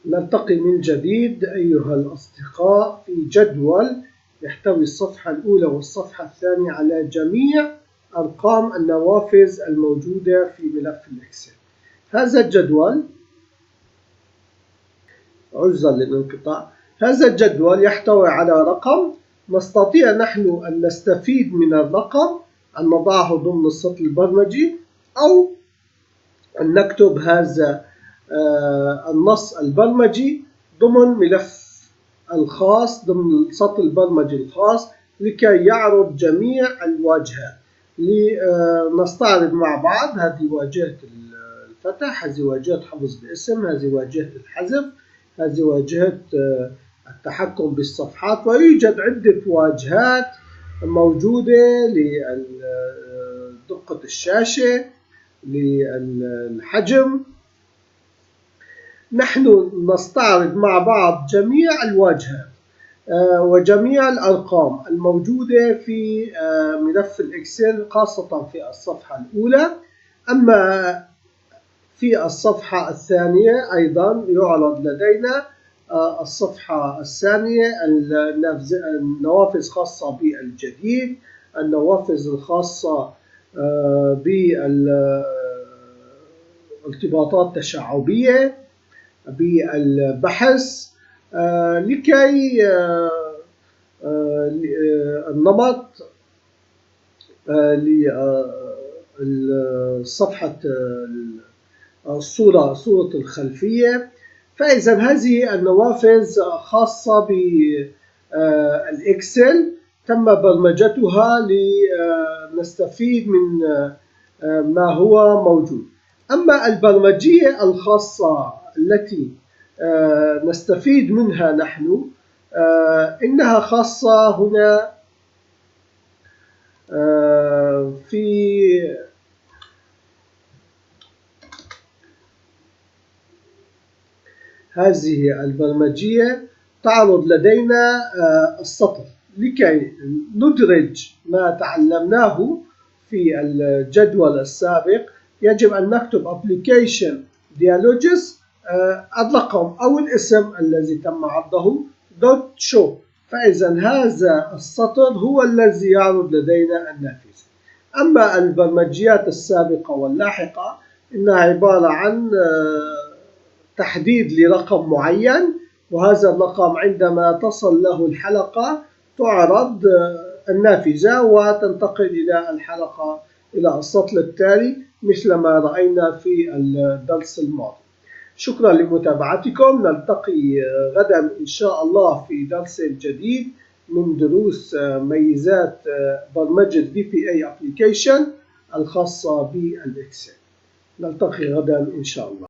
نلتقي من جديد أيها الأصدقاء في جدول يحتوي الصفحة الأولى والصفحة الثانية على جميع أرقام النوافذ الموجودة في ملف الإكسل. هذا الجدول عذرا للانقطاع. هذا الجدول يحتوي على رقم، نستطيع نحن أن نستفيد من الرقم أن نضعه ضمن السطر البرمجي أو أن نكتب هذا النص البرمجي ضمن ملف الخاص ضمن السطر البرمجي الخاص لكي يعرض جميع الواجهات. لنستعرض مع بعض هذه واجهة الفتح، هذه واجهة حفظ الاسم، هذه واجهة الحذف، هذه واجهة التحكم بالصفحات، ويوجد عدة واجهات موجودة لدقة الشاشة، للحجم. نحن نستعرض مع بعض جميع الواجهات وجميع الأرقام الموجودة في ملف الإكسل خاصة في الصفحة الأولى. أما في الصفحة الثانية أيضا يعرض لدينا الصفحة الثانية النوافذ خاصة بالجديد، النوافذ الخاصة بالارتباطات التشعبية، بالبحث، لكي النمط، لصفحة صورة الخلفية. فإذا هذه النوافذ خاصة بالإكسل تم برمجتها لنستفيد من ما هو موجود. أما البرمجية الخاصة التي نستفيد منها نحن إنها خاصة هنا في هذه البرمجية تعرض لدينا السطر. لكي ندرج ما تعلمناه في الجدول السابق يجب أن نكتب application dialogs الرقم أو الاسم الذي تم عرضه .show. فإذا هذا السطر هو الذي يعرض لدينا النافذة. أما البرمجيات السابقة واللاحقة إنها عبارة عن تحديد لرقم معين، وهذا الرقم عندما تصل له الحلقة تعرض النافذة وتنتقل إلى الحلقة إلى السطر التالي مثل ما رأينا في الدرس الماضي. شكرا لمتابعتكم. نلتقي غدا إن شاء الله في درس جديد من دروس ميزات برمجة VBA Application الخاصة بالإكسل. نلتقي غدا إن شاء الله.